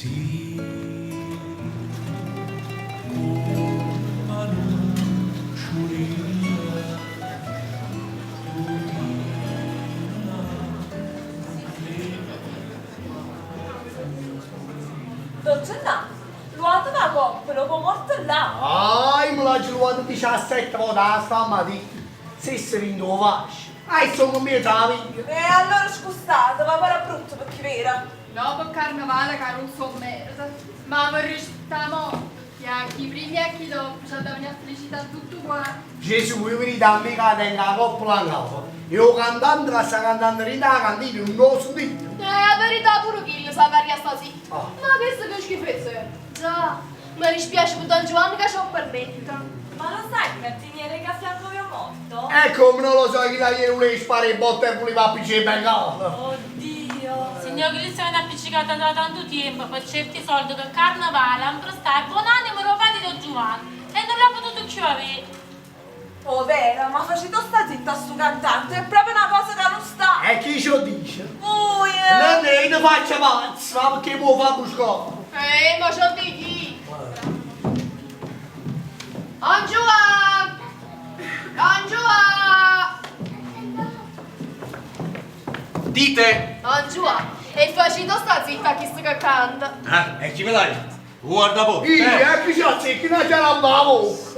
Sì, ma non sciurilla, Dolce là, luoto da coppolo, come morto là. Ai, me l'ha girato 17 volte a stamattina. Se si rindo faccio. Sono mio da vita. E allora scusate, ma pare brutto perché vera. No, per carnevale che non so merda. Ma mi rispettiamo. Che anche i primi e chi dopo ci andavano a felicità tutto qua. Gesù, io venite a me che tengo la coppola a capo. Io cantante che sta cantando in Italia, cantino non lo sentito. La verità pure che io sa varia stasì. Ah. Ma che schifezza è? Già, mi dispiace per Don Giovanni che ci ho permetta. Ma lo sai il cantiniere che a fianco vi ho morto? Come non lo so che la ieri volevi sparare in botte e voleva appiccare bengala. Oddio. Signor Cristiano è appiccicata da tanto tempo per certi soldi per carnevale, un prestare buon anno me lo fate Don Giovanni e non l'ha potuto più avere. Oh vera, ma facito sta zitta a sto cantante, è proprio una cosa che non sta. E chi ce lo dice? Buia. Non ne faccia pazza, perché può fare buscare. Ma c'ho di chi? Don Giovanni! Don Giovanni! Dite! Don Giovanni! E facito sta zitta chi sta che canta? E chi me l'ha detto? Guarda poi! Chi ci azzecchi, non c'è la bocca.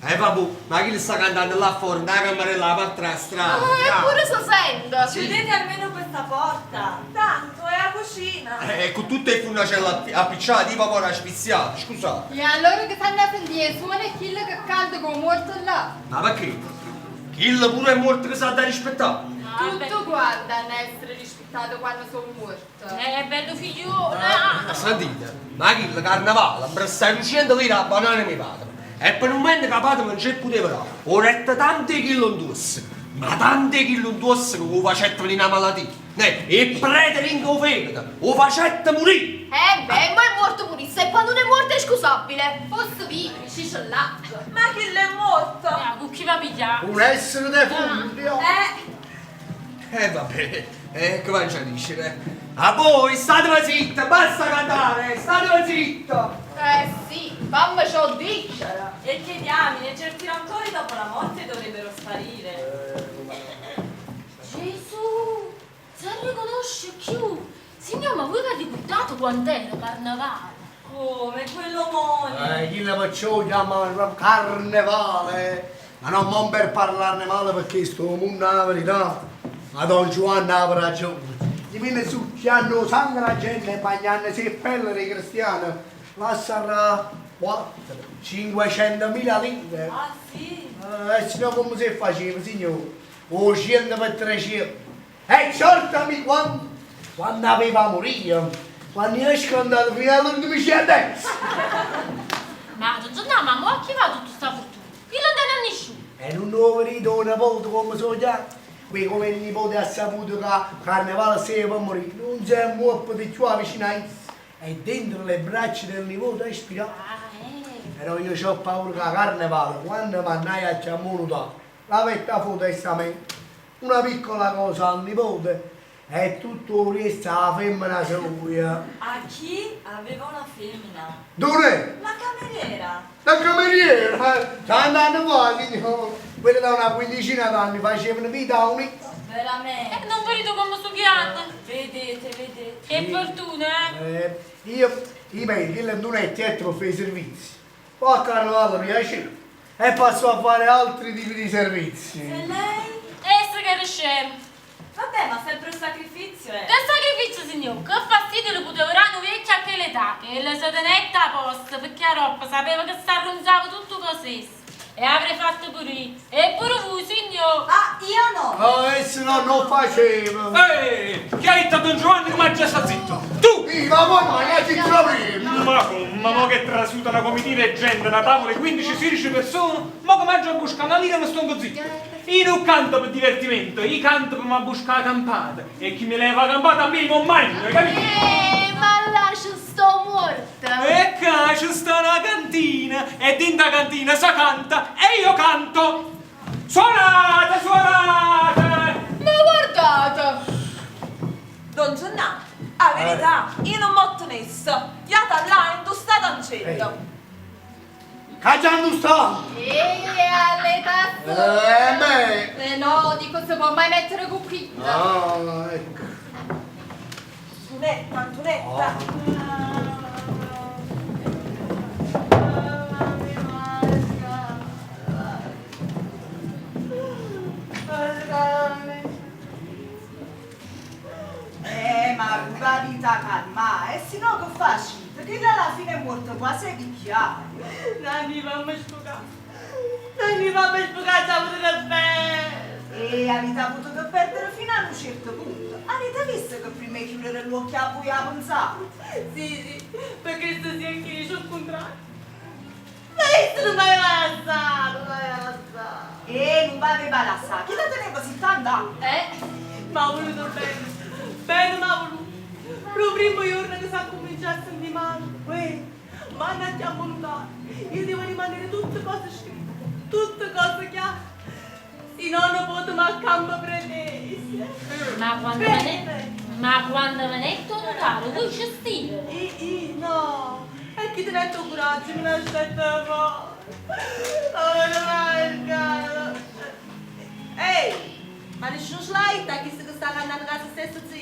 Vabbè, ma chi sta cantando là fuori, nella camarella la parte della strada? Eppure si sente! Chiudete almeno questa porta. Tanto è la cucina. E con tutte le furnacelle appicciate, tipo ora spiziate, scusate. E allora che stanno a sentire suona e chi che canta come morto là? Ma perché? Kill pure è morto che sa da rispettare. Tutto guarda a essere rispettato quando sono morto. Bello figlione! Sentite, ma Kill carnevale, per stare 200 lire a banane mi padre. E per un momento che padre non c'è poteva. Ho retto tante chilo in dosso, ma tante chilo in dosso che lo facette venire una malattia. E prete ringo fede, lo facette morire. Ma è morto pure, se quando non è morto è scusabile. Posso vivere, cicciolato. Ma chi l'è morto? Con chi va a pigliare? Un essere defunto. Vabbè, che faccio a dire? A voi, state zitta, basta cantare, state zitta. Sì, mamma ci ho dicere. E che diamine, certi rancori dopo la morte dovrebbero sparire. Gesù! Se riconosce più! Signor, ma voi avete ricordato quant'era carnevale? Come quello moni. Chi la faccio chiamare carnevale? Ma non per parlarne male perché sto mondo è la verità. Ma Don Giovanni ha ragione. Gli viene su che hanno sangue la gente e bagnano se pelle dei cristiani. Lasciano 500.000 lire. Ah sì? E se no come si faceva, signore? 100 per 300. E cercami quando aveva a morire. Quando io sono andato fino all'ultimo scendenza. Ma Don Giovanni, ma mo a chi va tutta questa fortuna? Chi non te ne ha nessuno? E non ho venuto una volta come sono già. Qui come il nipote ha saputo che carnevale si per morire. Non si è muoio di più vicino a esso. E dentro le braccia del nipote è spirato. Però io ho paura che carnevale, quando mannai a chiamare la vecchia foto testamento, una piccola cosa al nipote e tutto resta la femmina sua. A chi aveva una femmina? Dove? La cameriera. La cameriera, sta andando qua, signore. Quella da una quindicina d'anni facevano vita unica. Veramente. Non vedo come sto piano. Vedete. Che fortuna, Io penso che non è dietro per i servizi. Poi a carnevale mi piace e passo a fare altri tipi di servizi. E lei? Essa che era scemo. Vabbè, ma sempre un sacrificio, Che sacrificio, signor? Che fastidio le potevano vecchia a quell'età, che le si tenetta a posto, perché a roba sapeva che si arronzava tutto con stesso. E avrei fatto pure io. E pure voi, signor. Ah, io no. Se no non facevo. Chi ha detto a Don Giovanni che mangia sta zitto? Tu! Ma voi mangiate il problema. Ma mo che trasuta una comitiva e gente, una tavola di 15-16 persone, ma che mangia a buscare una lira e mi sto zitto. Io non canto per divertimento, io canto per mi buscare la campata. E chi mi leva la campata a me non mangio, capito? Ma lascia sto morta. E qua c'è sta una cantina, e dentro la cantina si canta e io canto. Suonate! Ma guardate. Don Gennaro, a verità, io non m'ho tenesso. Iata là, indostata ancendo. Caggiando sta! alle tasse! Beh! No, dico si può mai mettere cucchietta. Ah, ecco. Antunetta, Antunetta. Ma la vita calma, e se no che faccio? Perché alla fine è morto quasi picchiato. Nanni, fammi sfogare. Nanni, fammi sfogare, c'ha avuto caffè. E avete avuto che perdere fino a un certo punto. Avete visto che prima di chiudere l'occhio a voi ha pensato? Sì, perché stasera anche io ho contrario. Ma questo non mi aveva lasciato, non mi aveva lasciato. E non vi aveva lasciato. Chi la teneva così tanto? Ma ha voluto bene. Bene, ma ha voluto. Lo primo giorno che si è cominciato a sentire male, ma non ti ha voluto. Io devo rimanere tutte cose scritte, tutte cose chiare. Se no non posso mai campo prendere. Ma quando me ne notare, voi ci state? No. E chi te ne ha coraggio, me ne aspetta un ehi, ma nessuno slaita, chi se sta andando a casa stessa zia?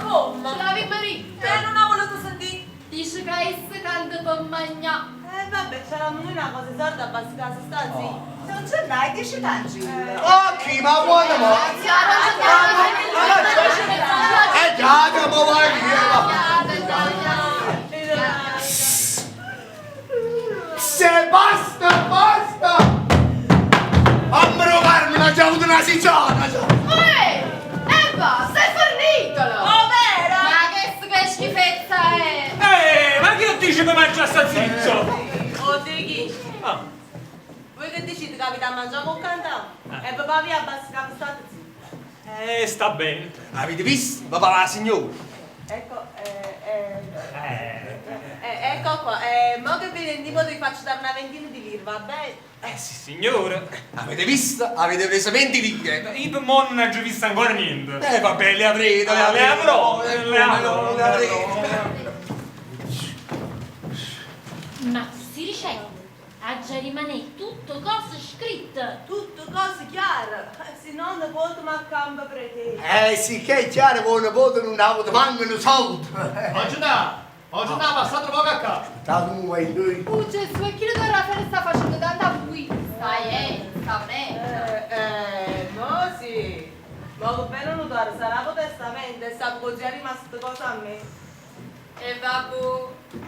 Come? Ce l'avevi marito? Non ha voluto sentire. Dice che esse canta per mangiare. Vabbè, c'eravamo noi una cosa sorda a base casa sta zia. Non c'è dai, dici tanto. Ok, ma buona mo! Già che mo vai via! Se basta, basta! Fammi rovarmi, l'ha già avuto una sicciona! E basta, è finitolo! Oh, vero? Ma che schifezza è? Ma chi lo dice che mangia sta zizzo? Oh, Dighi, Ah, voi che dicete capita a mangiare con cantare? E papà vi abbassa capo state zia. sta bene. Avete visto? Papà la signora. Ecco, ecco qua, mo che viene il nipote vi faccio dare una ventina di lire, va bene? Sì, signore. Avete visto? Avete preso 20 lire. Io per mo non ho già visto ancora niente. Vabbè, le avrete, Le avrò. le avrete. Ma si ricette, ha già rimanere tutto cose scritte. Tutto cose chiare, se no non posso ma campo prete. Sì, che è chiaro che un nipote non ha avuto mancano soldi! Oggi no, passato poco a casa. Da tu, vai lui! Oh Gesù, e chi lo Raffaele sta facendo tanta buia? Stai, sta bene. No sì, ma che bene notare, sarà con testamento e sa così è rimasto cosa a me. E vabbè,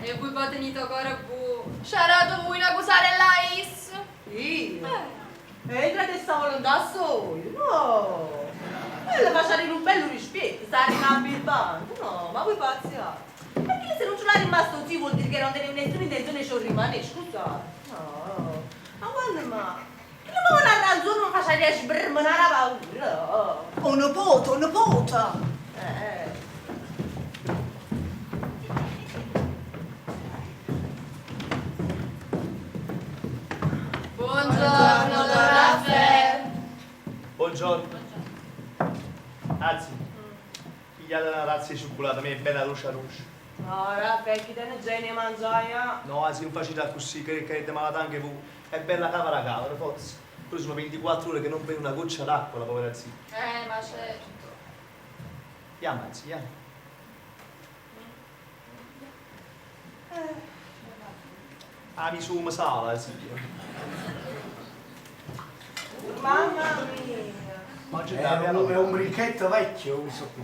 e voi potete venire ancora voi. C'era tu una cosarella is? Io? Entra di sta volontà solo, no. E le faccio in un bello rispetto, sta arrivando il bando, no, ma voi pazziate. Perché se non ce l'ha rimasto così vuol dire che non tenevo nessuna intenzione di rimanere, scusate. No, ma quando ma? Che non mi vuole arrangiare, non faccia riesci a sbrmenare la paura. Un nipote. Buongiorno, Don Raffaele. Buongiorno. Anzi, pigliate una razza di cioccolata, me è bella luce a luce. No, Raffaele, chi te ne genio mangiare? No, anzi, non facete così, che è malata anche voi. È bella cavara cavara, forza. Poi sono 24 ore che non beve una goccia d'acqua, la povera zia. Ma certo. Chiama, zia. Ah, mi su sala, zia. Mamma mia. Oggi È un bricchetto vecchio, questo qui.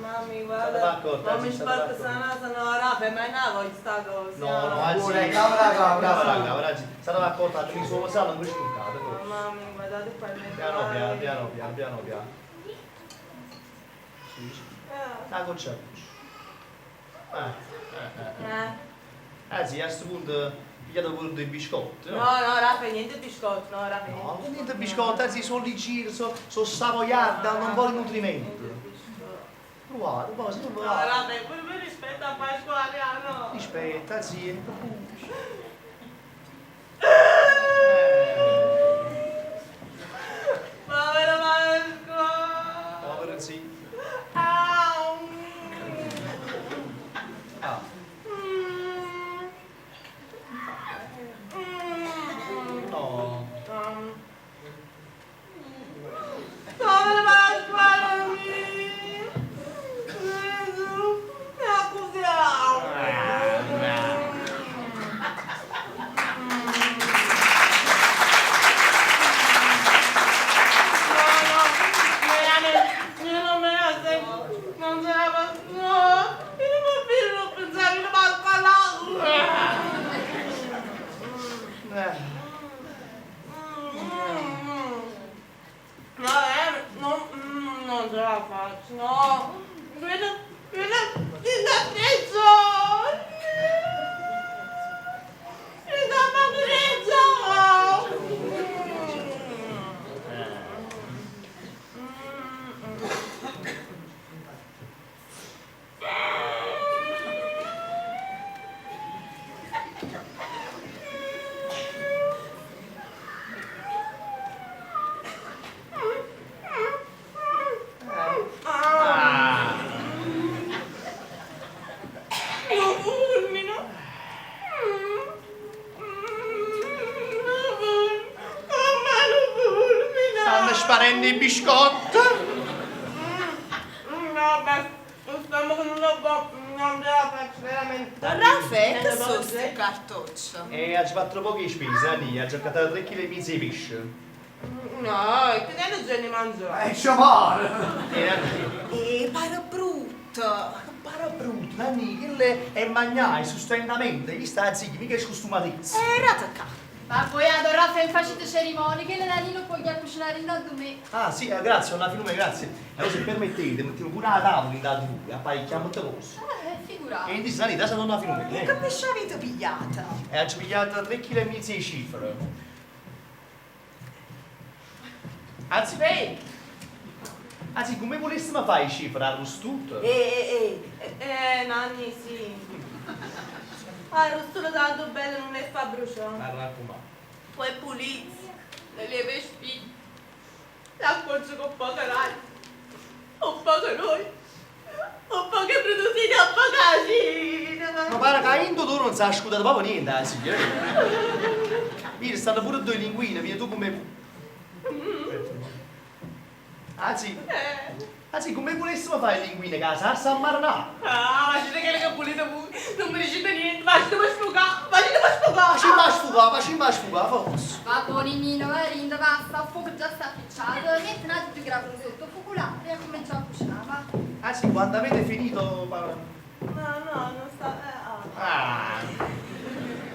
Mamma mia, State guarda, d'accordo, non mi state sporca d'accordo. sta nasa, no, Rafa, ma no, voglio sta cosa. No, no, anzi. Pure, cavara. Cavara, zia. State d'accordo, mi su sala, non vi scoccate. Mamma mia, guardate qua il Piano piano. Sì. Una goccia a luce. Sì, a questo punto pigliate pure dei biscotti, No, no? no, Rafa, niente biscotto, no, Rafa, No, niente. niente biscotti, anzi sono leggeri, sono savoiardi, non vogliono nutrimento. Provate, poi se non No, provate. Rafa, pure mi rispetto a Pasquale, no. Aspetta, sì. Povero Pasquale. Povero sì. Ah, Non ce la faccio, no, io non pensavo che manca no, non ce la faccio, no, vedo l'attrezzo, Stanno sparendo i biscotti. No, beh, stiamo con una bocca, non ce la faccio veramente. Raffaele, che sono queste cartocce? E ha fatto poche spese, Anni, ha giocato 3 kg e mezzo di pesce. No, e che ne se ne mangia? Ci pare. Pare brutto. Para brutto, Anni, che è mangiare sostentamento, gli sta zicchi, mica è costumatezza. Era toccato. Ma poi adora fare facite cerimonie che le nanino poi a cucinare in da me. Ah sì, grazie, una filume, grazie. E allora se permettete, mettiamo pure la tavola in da due, apparecchiamo molte cose. Figurati. E in disanità se non una filume, Che pesce avete pigliata? E ha pigliato 3 kg e mezzo di cifre. Anzi, come volessimo fare i cifre arrostute? Nanni, sì. Arrosto tanto bello non è fa bruciare. Ma raccomando. Poi pulizia, le lieve spine, l'accorcio con poca l'aria, un po' che noi, un po' che produtini appagati. Ma pare che in tutto non si è ascoltato proprio niente, sì. Mira, stanno pure 2 linguine, via tu come... Anzi, come volessimo fare le linguine, che la salsa a marinare? Ah, ma siete che pulite voi, non mi dicete niente, ma ci devo sfugare, ma ci devo sfugare. Ma ci va sfugare, forse. Va buonino, Marinda, basta, il fuoco già sta appicciato, metti un attimo più grave sotto, focolare e cominciamo a cucinare, va? Anzi, quando avete finito... No, non sta...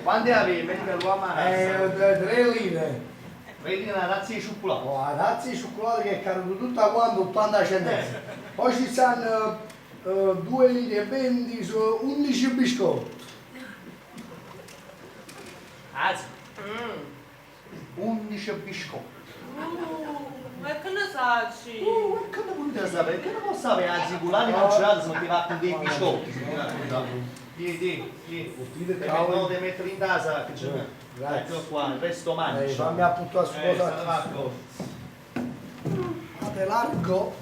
Quando avevi? Metti per l'uomo a 3 lire. vedi una razza di cioccolato. Oh, la razza di cioccolato che è caduta tutta quanto 80 centesimi. Poi ci stanno 2 lire e 20 su 11 biscotti. Anzi, 11 biscotti. Ma che ne sai? Che ne volete sapere? Che ne posso sapere? Anzi, culani mangiati sono arrivati con dei biscotti. Vieni, no, devi mettere in casa che c'è. Eccolo qua, il resto mangia. Fammi appuntare su cosa. Fate largo.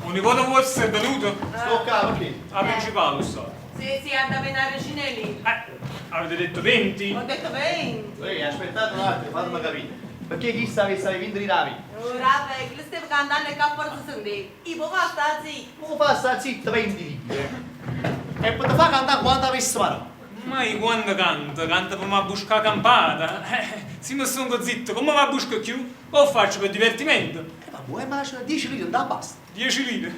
Un nipote vostro è venuto? Sto qua, ok. La principale, so. Sì, andava in Reginelli. Avete detto 20? Ho detto 20. Ehi, aspettate un attimo, fatemi capire. Perché chi stavi vindo i ravi? Ora, che stai cantando che a forza sente. I può sta zitto. Come fa sta zitta 20 lire? E poi ti fa cantare quando avessi mano. Ma io quando canto per me a buscare campata. Se mi sono zitto, come va a buscare più? Lo faccio per divertimento. Ma vuoi mangiare 10 lire, non basta. 10 lire?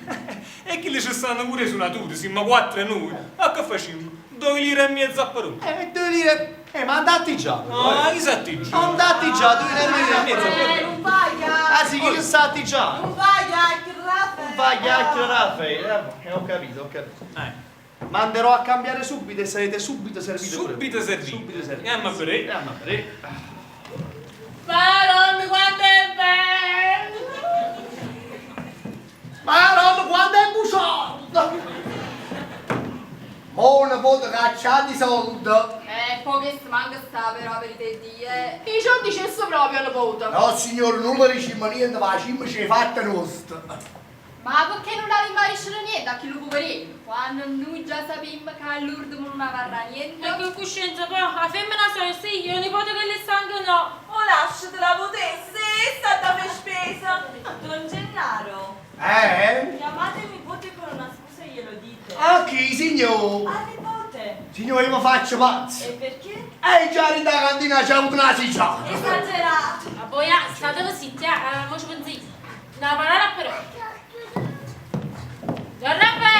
E chi le ci stanno pure sulla tuta, siamo 4 e noi. Ma che facciamo? 2 lire e mezza per uno. 2 lire. Ma andati già. Ah, esatti. Andati già, 2 lire e mezza per uno. Non vai, Anzi, chi stati già? non vai, Raffaele. Non vai chiacchierare, ho capito. Manderò a cambiare subito e sarete subito serviti. Subito serviti. Andiamo a bere. Madonna, quanto è bello! Ma no, quando è bugiardo! Mo una volta cacciati i soldi. Poi che manca sta però per te die. E ciò dicesse proprio alla volta. No signore, non le diciamo niente, ma la cima ci è fatta nostra. Ma perché non avevi mai riuscito niente a chi lo poverino? Quando noi già sapevamo che a Lourdes non aveva niente. E che coscienza poi, la femmina so sì, io nipote che le sangue no. O lasciate la potesse, è stata per spesa. Don Gennaro, chiamate il nipote con una scusa e glielo dite. A chi, signore? Al nipote. Signore, io mi faccio pazzo. E perché? Già in da cantina c'è avuto una siccia. Esagerato. Ma poi, state zitti, mo ci pensate. Una parola però. Don Raffaele!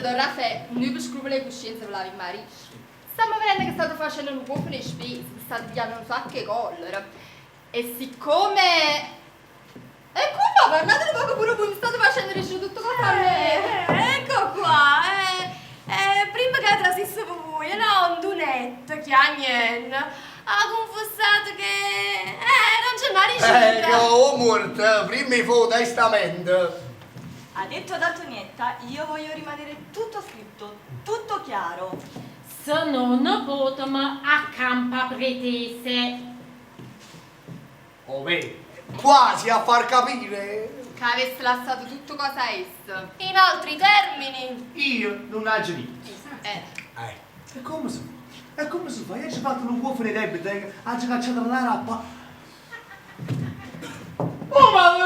Don Raffaele, noi per scrupoli e coscienza ve la vi marisci. Stiamo vedendo che state facendo un po' le spese, che state pigliando un sacco di collera. E siccome... E qua parlate un poco pure voi, mi state facendo riuscire tutto cosa a me. Ecco qua, prima che trasisse per voi, no, un dunetto, che ha confessato che non c'è una ricerca. Ho morto, prima fu testamento. Ha detto ad Antonietta, io voglio rimanere tutto scritto, tutto chiaro. Se non potemo a campa pretese. Oh, vedi, quasi a far capire. Che avesse lasciato tutto cosa essa. In altri termini. Io non ho detto. E come si fa? E come si fa? Io ci ho fatto un uovo nei debiti, ha cacciato la rappa. Oh, ma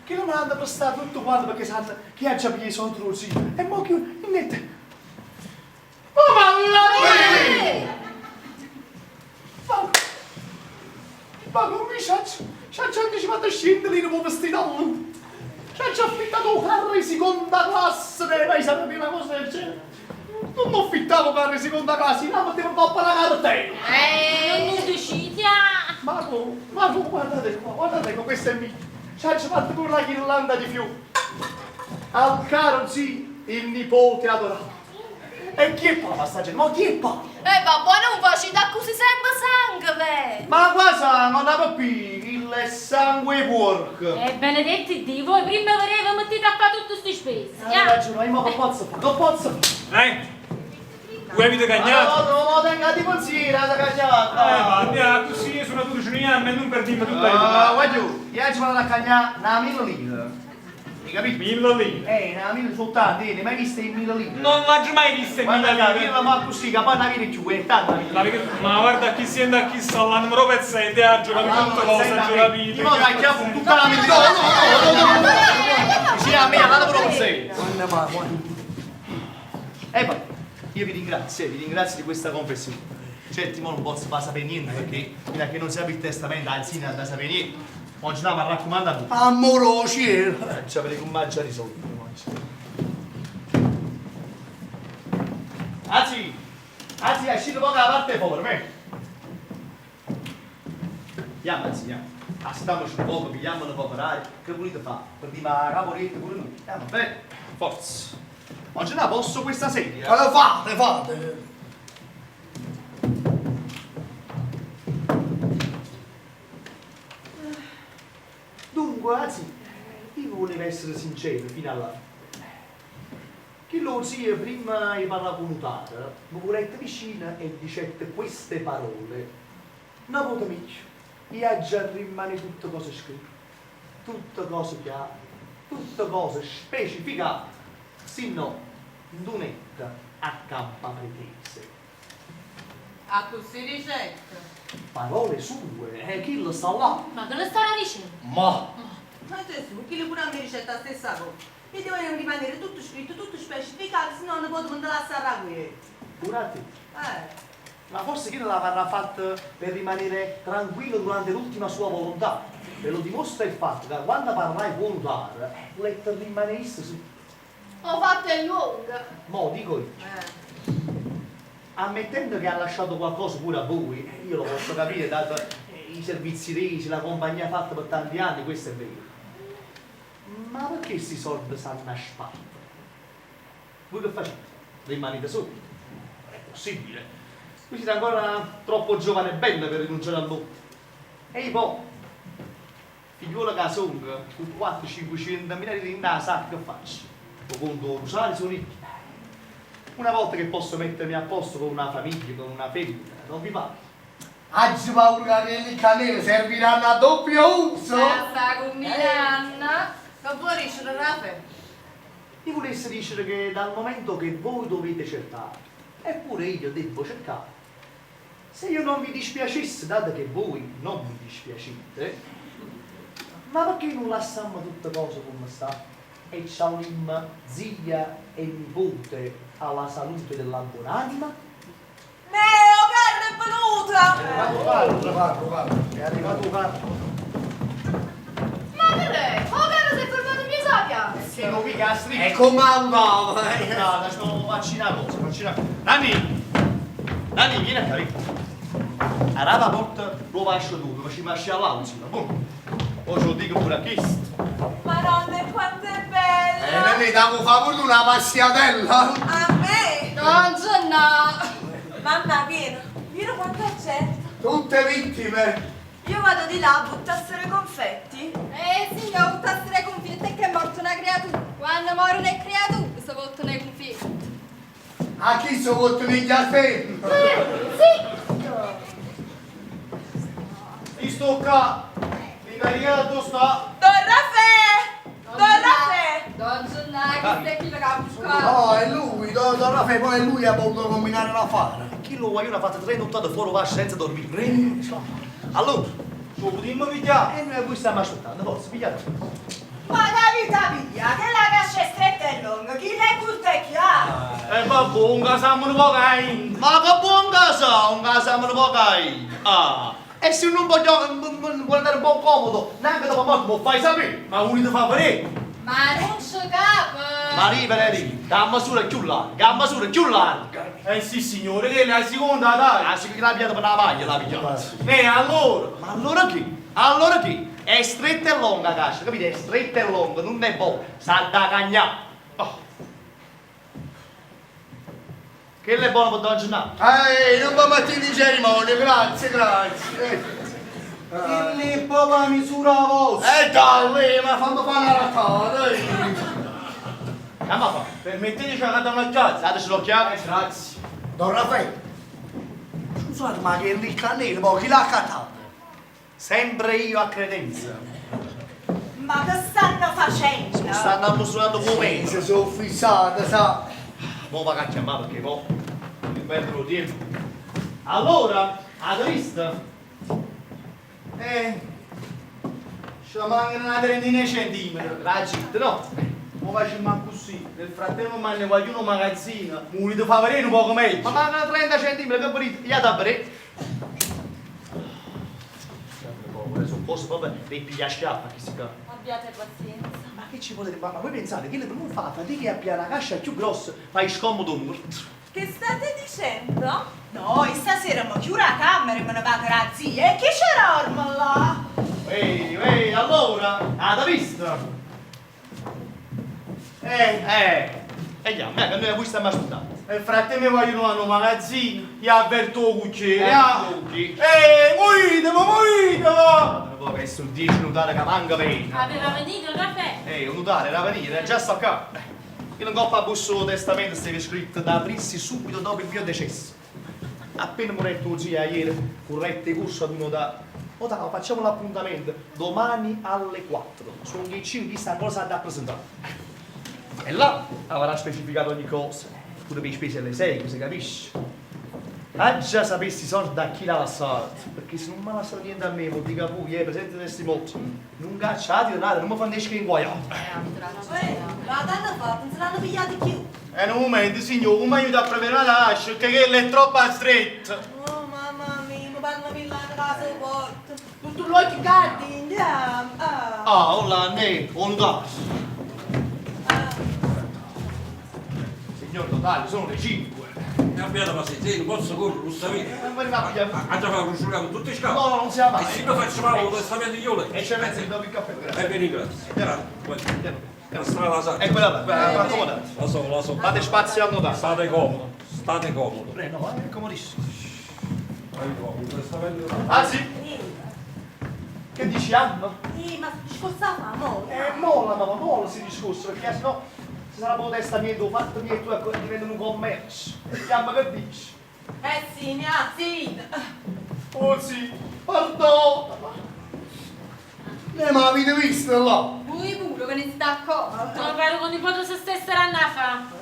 che non mi hanno prestato tutto quanto perché sanno che ha già preso un truzzi. E mo che niente. Oh, ma ma come c'ha già anticipato a scendere in un vestito all'uomo. C'ha affittato un carro di seconda classe, mai sapere una cosa del genere. Non affittavo carro di seconda classe, la mettevo un po' la cartella. Non decidi. Ma guardate qua, questo è mio. C'ha fatto pure la ghirlanda di fiori. Al caro sì, il nipote adorato. E chi è papà sta gente? Ma chi è papà? Babbo, non facci da così sempre sangue, Ma qua siamo da papì, il sangue porco. Benedetti di voi prima voleva mettete a fare tutte queste spese. Hai ragione, ma non posso fare. Voi avete cagnato? No, tenga di pensiero, da cagnata. Ma andiamo così, io sono 12 anni e non per dirmi tutta Guarda, io ci vado a cagnare una 1000 lire. Hai capito? 1000 lire. Una 1000 soltanto, ne mai viste in 1000 lire? Non l'ho mai vista in 1000 lire. Ma così, che poi non viene più, è tanta Ma guarda chi si è chi sta là, numero pezzente, ha giocato tutte cose, ha giocato io ma dai, chiamo tutta la vita. No. Sì, a me, andate pure con sé. Poi, io vi ringrazio di questa confessione. Certo, io non posso far sapere niente perché fino a che non sapete il testamento, anzi, non da sapere niente. Oggi no, mi raccomando a voi. Amoroci. Ci avete un mangia risolto. Anzi, è uscito poco la parte fuori, me. Andiamo, andiamo. Aspettiamoci un poco, pigliamo un po' per aria. Che volete fare? Per dire ma caporetta pure noi. Andiamo, bene. Forza. Oggi no, posso questa sedia? Fate. Dunque, anzi, io volevo essere sincero fino alla fine. Che lo zio prima di parlare con Utara, mi volette vicino e dicette queste parole. Nipote mio, io già rimane tutte cose scritte, tutte cose chiare, tutte cose specificate, sino dunetta a campa pretese. A così ricetta. Parole sue, chi lo sta là? Ma che lo stanno dicendo? Ma Ma Gesù, chi le pure a me ricetta la stessa cosa? E devono rimanere tutto scritto, tutto specificato, se no non posso andare a sarrague. Curati. Ma forse chi non l'avrà fatto per rimanere tranquillo durante l'ultima sua volontà. Ve lo dimostra il fatto che quando parrai con Utara, volete rimanesse su. Ho fatto il lungo. Mo dico io. Ammettendo che ha lasciato qualcosa pure a voi, io lo posso capire, dato i servizi resi, la compagnia fatta per tanti anni, questo è vero. Ma perché questi soldi sanno a spalla? Voi che facete? Rimanete soli? Non è possibile. Voi siete ancora troppo giovane e bella per rinunciare al mondo. E poi, figliuola che sono, con 400-500 mila lire in casa, che faccio? Lo conto usare sono ricchi. Una volta che posso mettermi a posto con una famiglia, con una femmina, non vi pare? oggi paura che le cannelle serviranno a doppio uso. Sta con Milanna. Non può riuscire, Rafe. Vi volesse dire che dal momento che voi dovete cercare, eppure io devo cercare, se io non vi dispiacesse, dato che voi non mi dispiacete, ma perché non lasciamo tutte cose come sta? E ciaulimma zia e nipote alla salute della buonanima? Meo, carne è venuta! È arrivato Carlo. Ma che lei? Oh, caro, sei fermato in mia sabbia? E non mica a striscia. E come andava? No, sto facendo una cosa. Nanni, vieni a capire. Arava porta lo vascio tu, ma ci masci all'auzina, boom. Poi ce lo dico pure a questo. Madonna, quanto è bella! Non ne davo favore una passiatella? A me! Don Gennà! Mamma, vieni quanto c'è. Tutte vittime. Io vado di là a buttassero i confetti. Signor, buttasse le confette che è morta una creatura. Quando muore una creatura, si buttano le confette. A chi sono voluto negli alpeni? Ti sto qua. Mi caricato sta. Don Raffaele! Don Gennà, che sei qui che ha buscato? No, è lui, Don Raffaele, poi è lui che ha voluto combinare l'affare. Chi lo vuoi? Io l'ho fatto 3 nottate fuori vascio senza dormire. Allora, lo potremmo pigliare? E noi stiamo aspettando, forse pigliate. Ma capita piglia, che la cascia è stretta e lunga, chi l'è curtecchiata? Vabbè, un casamo un po' cain. Ma che buon casa, un casamo un po' cain. Ah, e se non voglio andare un po' comodo, neanche dopo morto mi fai sapere, ma uno ti fa vedere. Ma non si capo! Maria, gamma sulla più larga. Sì signore, che è la seconda dai. La seconda pianta per la maglia la pigliata. Allora? Ma allora che? È stretta e lunga cascia, capite? È stretta e lunga, non è buona, sa da cagnà. Oh. Che è buono per Don Gennà? Non mi metti in cerimonia, grazie. Che è proprio la misura vostra. Dai, ma fanno fare una rattata, Ma fa, permetteteci di andare un'occhiata. Dateci l'occhiata. Grazie. Don Raffaele, scusate, ma che il cannello, poi chi l'ha accattato? Sempre io a credenza. Ma che stanno facendo? Stanno ammusolando come? Si sono fissate, sa? Mo va a chiamare perché mo mi perdo lo tempo. Allora, avete visto? Ci mancano una trentina di centimetri. La città, no? Mo facciamo così. Nel frattempo manne qualcuno magazzina. Volete far vedere un poco meglio. Ma mancano 30 centimetri, che volete? Io da vedere. Sono cose proprio dei pigliaschiaffa che si chiama. Abbiate pazienza. Ma che ci potete fare? Ma voi pensate che non fa fatica a piare la cascia più grossa, fai scomodo morto? Che state dicendo? Noi stasera mo chiudo la camera e me ne vado a zia. E chi c'era orma là? Ehi, allora, avete visto? Andiamo, che noi a voi stiamo aspettando. Nel frattempo vogliono a un magazzino, gli avverto il cucchiere. Muovete! Poi che sono 10 notare che manca bene. Aveva venito il caffè? Un notare era venire, è già sta qua. Io non coppa a busso testamento stava scritto da aprirsi subito dopo il mio decesso. Appena muretto zia ieri, corrette corso ad un notare. Ora facciamo l'appuntamento domani alle 4. Sono 10 che sta cosa da presentare. E là avrà specificato ogni cosa, pure per i spese alle 6, si capisce? Già sapessi soldi a chi l'ha lasciato, perché se non mi ha lasciato niente a me, vuol dire che voi presente questi molti, non cacciate nada, non mi fanno che inguaiare. Ma l'hanno fatto, non se l'hanno pigliati più. E in un momento, signore, mi aiuta a prevedere la lascia, che è troppo stretta. Oh mamma mia, mi fanno pillare la sua porta. Tutto l'occhio caldi, andiamo. Là, ne, un gas. Signor Totale, sono le 5. Abbiate pazienza, non posso correre, lo sapete. Non veniva a pigliare. Andiamo a prosciugare tutti i scavi. No, non siamo E se noi facciamo lo testamento io lei. Eccellenza, dopo il caffè. E vieni, grazie. La strada sa. E quella là, accomodate. La so. Fate spazio al notare. State comodo. No, è comodissimo. Vai comodo, il testamento. Ah sì? Che dici, Anno? Sì, ma scostava, mo. Molla si discusse, perché sennò si sarà un testamento fatto mio e tu diventa un commercio. Chiama che dici? Sì, ne ha, sì. Oh sì, perdono. Ma avete visto là? Voi pure che ne sta accorto? Non pare con nipote se stessero a fa.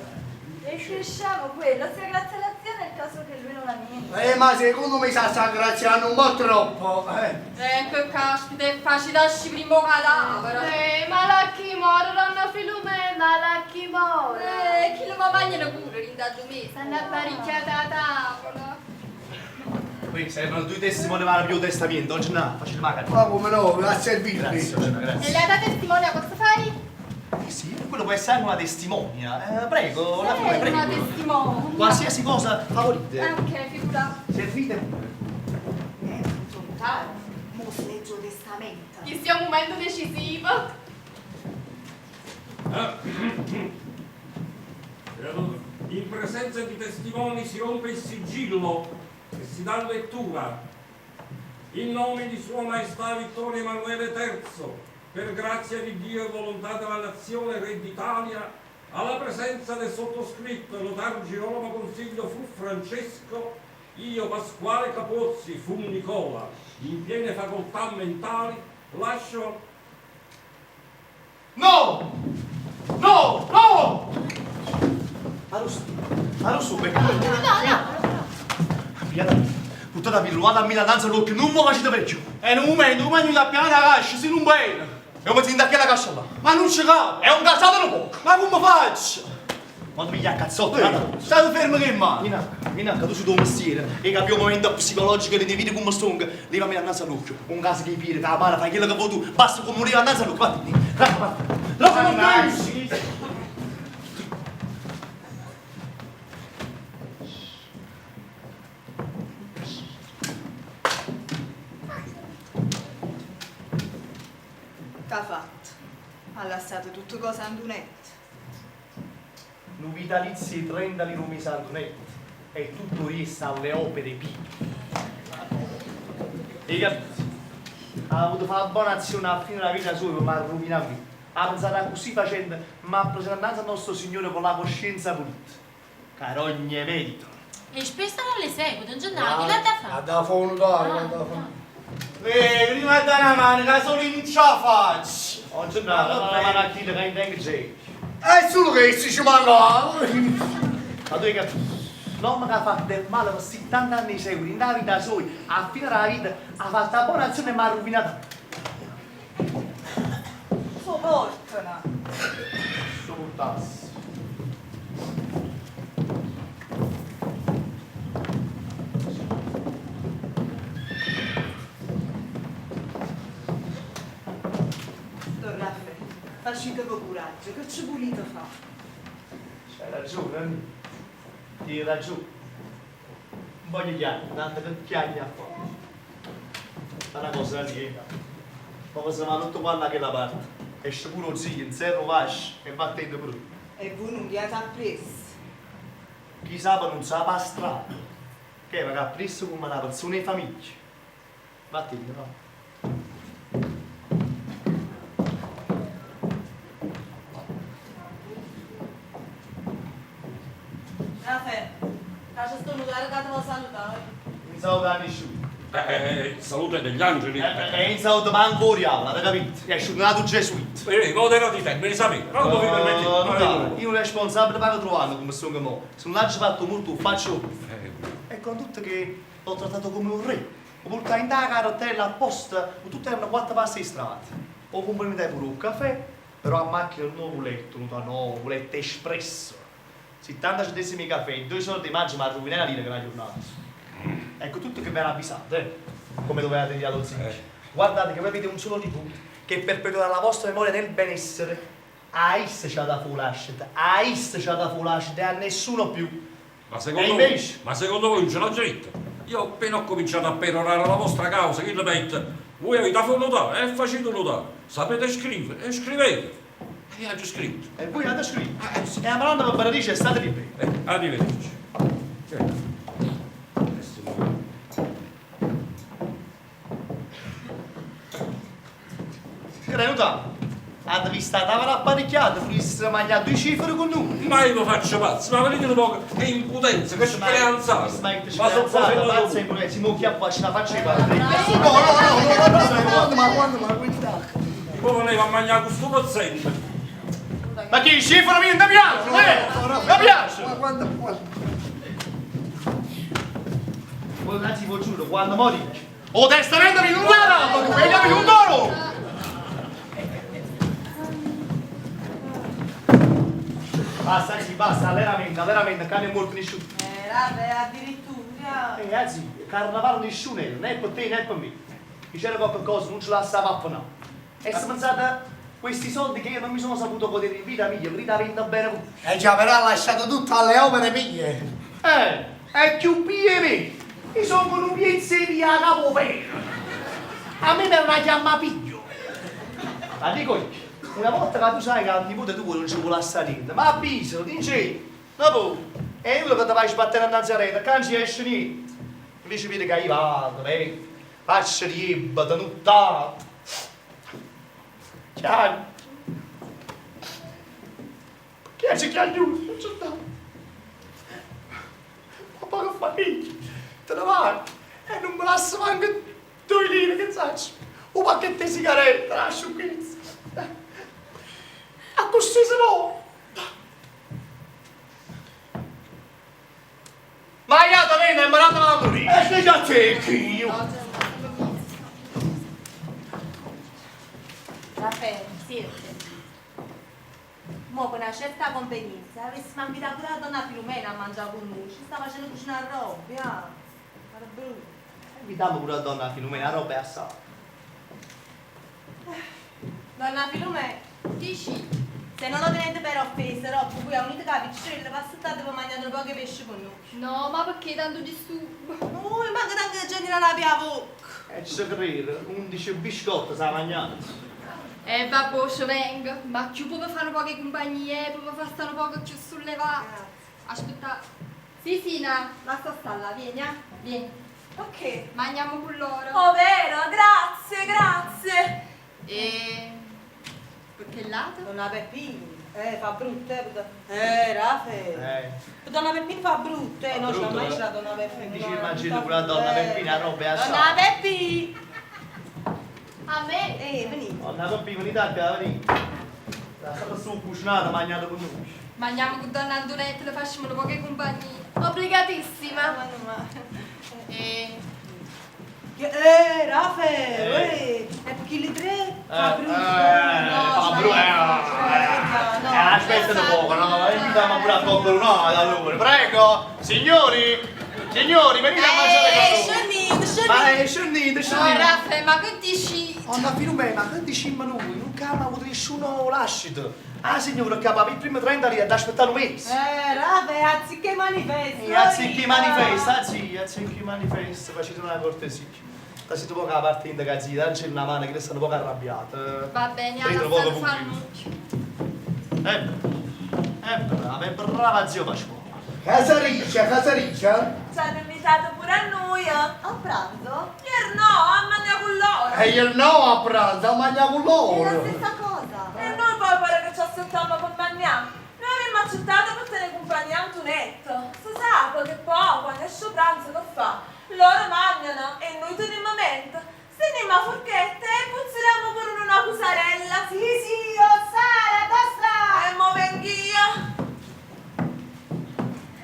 E cresciamo quello, sia grazie all'azione è il caso che lui non ha niente. Ma secondo me sta graziando un po' troppo. Che caspita, è facile da primo cadavere. Ma la chi muore, donna Filomena, la chi muore. Chi lo va mangiare pure, rindaggio me, stanno apparecchiata a tavola. Qui servono 2 testimoni per più testamento, oggi no, facile magari. Ma come no, a servirvi. Grazie. E lei da testimone cosa fai? Sì, quello può essere anche una testimonia. Prego, la figura, Una prego. testimonia. Qualsiasi cosa favorite. Ok, figura. Servite pure. Notare, mo si legge il testamento. Che sia un momento decisivo. In presenza di testimoni si rompe il sigillo e si dà lettura. In nome di Sua Maestà Vittorio Emanuele III, per grazia di Dio e volontà della nazione Re d'Italia, alla presenza del sottoscritto notario Girolamo Consiglio fu Francesco, io Pasquale Capozzi fu Nicola, in piene facoltà mentali, lascio... No! No! No! Arusu, perché? Puttana pirruata a Milananza l'occhio, non mi facete peggio. E in un momento come non abbiamo la cascia, si non bene. E come si indacchia la cascia là? Ma non ci capo. È un calzato un poco. Ma come faccio? Quando mi gli cazzotto, State fermo che mano. Minacca, tu sei tuo mestiere. E capi un momento psicologico che ti vedi come stonga. Levami la naso all'occhio. Un caso che pire, che la mano fai quello che vuoi tu. Basta come leva la naso all'occhio. Vatti. Che ha fatto? Ha lasciato tutte cose andunette. Un vitalizi 30 di Rumi Santonetto. E tutto resta alle opere pie. E capito? Ha avuto fare una buona azione a fine della vita sua, ma ha rovinato vita. Ha pensato così facendo, ma ha preso innanzi al nostro Signore con la coscienza pulita. Carogne merito. E spesso non le segue, Don Gennaro, chi l'ha da fare? Da fono, da. Prima di dare una mano, che solo non ce la faccio. Oggi no, la mano a chi che intende c'è. È solo che si ci manca. Ma tu hai capito? L'uomo che ha fatto del male per 70 anni seguiti, nella vita sua, a fine della vita, ha fatto una buona azione e mi ha rovinato. Sopportano. Sopportassi. Don Raffaele, facite con coraggio, che ci volete fare? C'hai ragione, hai ragione. Non voglio chiagni, tanto che chiagni a fuoco. È una cosa da dire. Come se mi ha tutto qua che la parte. Esce pure un zio, in zero vasci e va attento pure. E voi non vi avete appreso. Chi sa non sa per strada. Che va appresso come una persona di famiglia. Va attento, no? Raffaele, lascia stornutare che ti vuoi salutare. Non saluta nessuno. Salute degli angeli. E in saluto manco Oriala, avete capito? È asciugato Gesuit. Moderati te, me ne sapete, non mi permetti. No, io responsabile per trovare come sono mo. Se non l'hai fatto molto, faccio. E con tutto che l'ho trattato come un re. Ho portato in da cartella apposta, tutte erano 4 passi di strada. Ho comprato pure un caffè, però a macchina un nuovo letto, un letto espresso. 70 centesimi di caffè, 2 soldi di maggio, ma a rovinare la lira che è una giornata. Ecco tutto che vi era avvisato, come dovevate dire allo zio. Guardate che voi avete un solo di punto, che perpetuerà la vostra memoria nel benessere. A is c'ha da fulascita, a is c'ha da fulascita e a nessuno più. Ma secondo voi non ce l'ha gente? Io appena ho cominciato a perorare la vostra causa, che ripete, voi avete fatto notare, facete notare, sapete scrivere, e scrivete. E io ho scritto. E voi avete scritto. E la Madonna per benedice state liberi. Arrivederci. Crenuta, avete visto la tavola apparecchiata, voleste mangiare 2 cifre con noi. Ma io lo faccio pazzo, ma vedete un po' che impudenza, che speranza. Ma sono pazzo e impudenza, si mucchia qua, ce la faccio i padri. No, ma guarda. Poi voleva mangiare questo paziente. Ma che cifra mi piace, mi piace. Ma guarda. Voi ragazzi, vi giuro, quando mori, o testamento mi non era, tu vedi un toro! Basta, sì, basta, veramente, cane è molto nessuno. Raffaele, addirittura. Ragazzi, carnavale nessuno era, né per te né per me. C'era qualcosa, non ce la stava a fare. E se pensate questi soldi che io non mi sono saputo godere in vita mia, li da vendere bene voi. Già, però ha lasciato tutto alle opere mie. È più pie me. Io sono con un pizzeria a Capopera. A me è una chiamma piglio. Ma dico io, una volta che tu sai che al nipote tuo non ci vuole assare niente, ma avvisalo, dice, dopo, è io che ti vai a sbattere innanzi a rete, che non ci esce niente. Invece vedi che io vado, faccio riebba, tenuttato. Chiaro. Perché c'è chi aiuta? Non c'è stato. Ma poi che famiglia, te ne vai e non me lascio manco 2 lire, che sai? Un pacchetto di sigarette, la sciocchezza. A così se no. Ma io te viene e me la devo morire. E sei già te che io. Raffaele, siete. Mo con una certa convenienza avessimo invitato pure la donna Filomena a mangiare con noi. Ci sta facendo cucinare roba, Guarda brutto. Invitiamo pure la donna Filomena, roba è assai. Donna Filomena, dici, se non lo tenete per offesa, roba, voi unite la piccirella, passate per mangiare un po' che pesce con noi. No, ma perché tanto disturbo? Noi manca tanta gente non abbia bocca. Ci crede, 11 biscotti sa mangiare. Vabbè, ci vengo. Ma più può fare poche compagnie, può fare stare un po' più sollevato. Aspetta. Sì, Sina, lascia stare là, vieni, vieni. Ok. Mangiamo con loro. Oh, vero, grazie. E... perché lato? Donna Peppini, fa brutto, Raffaele. Donna Peppini fa brutto, non ce l'ho mai la donna Peppini. Dici immagino pure la donna Peppina, roba è assai. Donna Peppini! A me? Veni. Donna Peppina, venite a casa, venite. La stata su cucinata, mangiata con noi. Mangiamo con donna Antonetta, le facciamo un poche compagnie. Obbligatissima. Raffaele, e perché li 3? Fa brutto. Fa brutto. Aspetta un poco, no? Invitiamo pure a cogliere un'ora, allora. Prego, signori, venite a mangiare con noi. Ma scendete. No, Raffaele, ma che dici? Donna Filomena, che diciamo noi? Non chiama avuto nessuno lascito. Ah, signore, che per i primi 30 lì ad aspettare un mese. Raffaele, anziché manifesto. Anziché manifesto, facete una cortesia. Siete poco a parte in gazzetta, non c'è una mano che restano poco arrabbiate. Va bene, Prendere allora poco stanno pubblico. Brava zio Pasquale. Casariccia. Ci hanno invitato pure a noi. A pranzo? Ieri no, a mangiare con loro. E io no a pranzo, a mangiare con loro. È la stessa cosa. E noi poi pare che ci aspettavamo per mangiare. Noi abbiamo accettato per tenere compagnia a Antonetto. Si sa che poi quando esce pranzo che fa? Loro mangiano e noi teniamo mente. Stendiamo a forchette e puzzeremo pure una cusarella. Sì, Sara, basta! E mo vengh'io.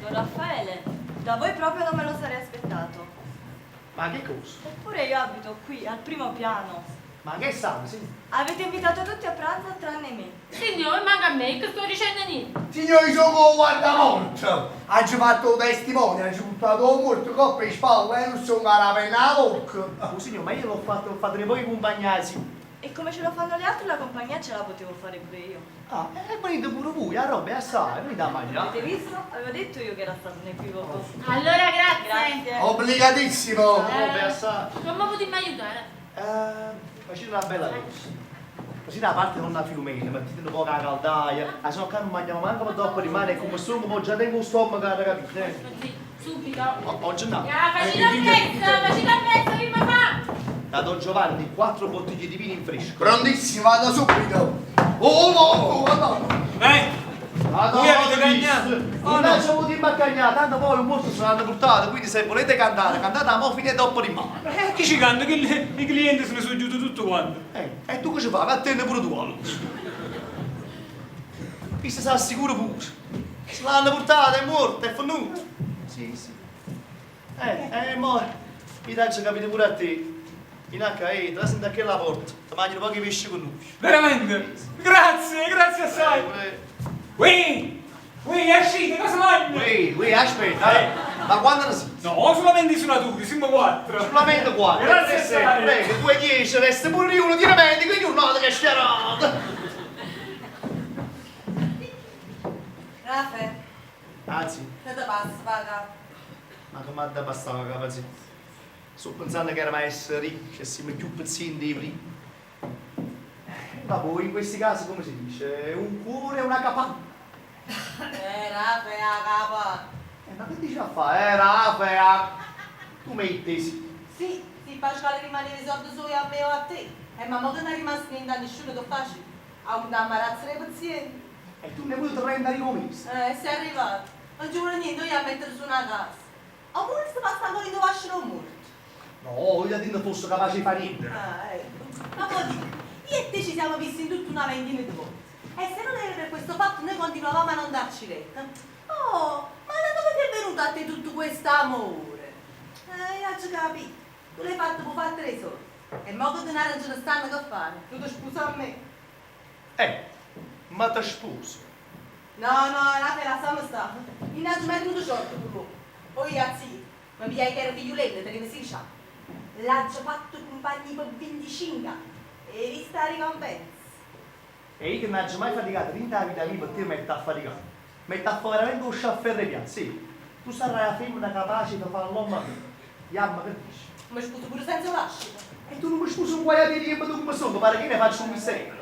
Don Raffaele, da voi proprio non me lo sarei aspettato. Ma che cosa? Eppure io abito qui, al primo piano. Ma che sanno, sì? Avete invitato tutti a pranzo tranne me. Signore, manca a me, che sto dicendo niente. Signori, sono guardamorto. Hanno fatto un testimone, hanno buttato un morto coppa in spalla e non sono la pena a bocca. Oh, signore, ma io l'ho fatto voi accompagnati. E come ce lo fanno gli altri, la compagnia ce la potevo fare pure io. Ah, e venite pure voi, la roba è assai, venite a mangiare. Avete visto? Avevo detto io che era stato un equivoco. Allora, grazie. Grazie. Obbligatissimo. La roba è assai. Non mi potete aiutare? Facete una bella cosa. Così da parte non la Filomena, mettete un po' la caldaia, se no che non mangiamo manco per dopo rimane come stomaco, ma già tengo un stomaco, capite? Subito. Oggi no. Facci la pezza, che mi fa? Da Don Giovanni 4 bottiglie di vino in fresco. Prontissimo, vado subito. Voi avete cagnato? Non ci avuto imbaccagnato, tanto poi un morto se l'hanno portato, quindi se volete cantare, cantate a mo' fine dopo rimane. Chi ci canta? Che i clienti se ne sono giunti tutto quanto. E tu che ci fai? Attende pure tu allora. Qui si sa sicuro pure. Se l'hanno portato, è morto, è venuto. Sì. Mo, mi dacci capite pure a te. In H, te la senti a che la porta, ti mangiano pochi pesci con noi. Veramente? Grazie assai. Ui, uscite, cosa mangi? Ui, aspetta, ma quando ne sei? No, solamente i suonatori, siamo 4. Solamente 4. Grazie assai. Prego, 2 10, resta pure uno, ti remendi, quindi un nodo che è schierato. Raffa, Anzi, che ti passa, paga? ma come da bastava capazzi? Sto pensando che eravamo essere ricchi, che siamo più pezzini dei primi. Ma poi in questi casi come si dice? Un cuore e una capanna. Raffa, la capa. Ma che dici a fare? Rafa, tu mettesi. Sì, Pasquale rimanere i soldi solo a me o a te. Ma mo che non è rimasto niente a nessuno, che faccio? A un ammarazzo dei pazienti. E tu ne vuoi rendere commessa? Sei arrivato. Non ci vuole niente, io a mettere su una casa. Oppure sta pasta ancora in dove lasciano morto. No, io ti non fosse capace di fare niente. Ecco. Ma poi dico, io e te ci siamo visti in tutta una ventina di volte. E se non era per questo fatto noi continuavamo a non darci retta. Oh, ma da dove ti è venuto a te tutto questo amore? Io ci capito. Tu l'hai fatto per fare 3 soldi. E mo che denaro non ce ne stanno che fare. Tu ti sposi a me. Ma ti sposo. No, la lasciamo stare. Innanzi mi è venuto short per lui. Poi a zio, mi pigliai che era figlioletta, perché mi si dice. L'ha già fatto compagni per 25 anni. E vista la ricompensa. E io che non ho mai faticato tutta la vita mia per te metti a faticare. Metti a fare veramente un sciafferro piano, sì. Tu sarai la femmina capace di fare l'uomo a me. Yamma che dici? Mi sposo pure senza lascito. E tu non mi sposi un guaiato di tu come sono, pare che ne faccio un mistero.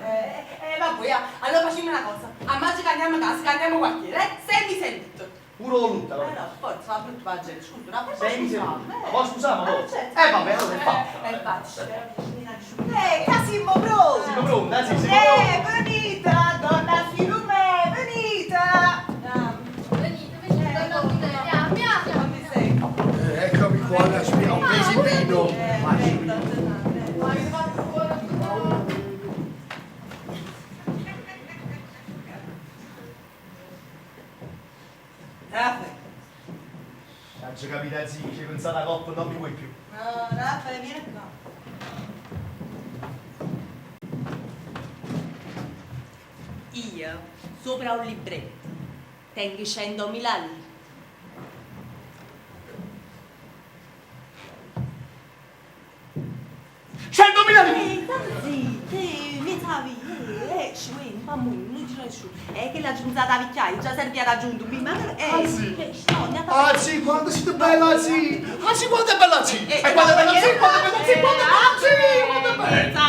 Vabbè, allora facciamo una cosa. Ammazza che andiamo a casa, che andiamo a quartiere, sei mi sei tutto. Pure la lutta, No, forza, fa brutto per la gente, scusa, no, poi sei mi sei scusiamo, lutta. Ma scusiamo, poi? certo. Vabbè, allora è fatta. Che siamo pronti? Siamo pronti, sì, siamo pronti. Venite, donna Filume, venite. Eccomi qua, ho preso il vino. Raffa, Non ci capita, zio, ci pensate a coppa non mi vuoi più. no, Raffa, vieni qua. Io, sopra un libretto, tengo 100.000 lire. Sì, mi sapevi, ci vuoi, ma non ci lascio. È che la giunta vecchiaia già serve a raggiungere un bimbo. Sì, quando siete bella, sì. Ah, sì, quanto è bella, sì. E quanto è bella, sì, quanto è bella, sì, quanto è bella, sì, quanto è bella.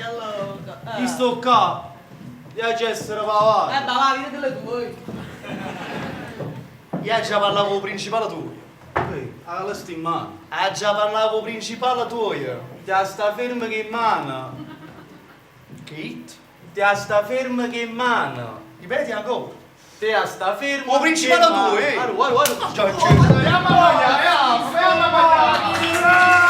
allora. Chi sto qua? Io ci essere pavare. Va, vedi le tue. Io già parlavo con il principale tuo. Alla stimata. Già parlavo con il principale tuo. Ti sta fermo che in mano. Che? Ti sta fermo che in mano. Ripeti ancora. Ti sta fermo. O principale tuo, Allora. Ciao, ciao. Andiamo a mangiare, andiamo a mangiare.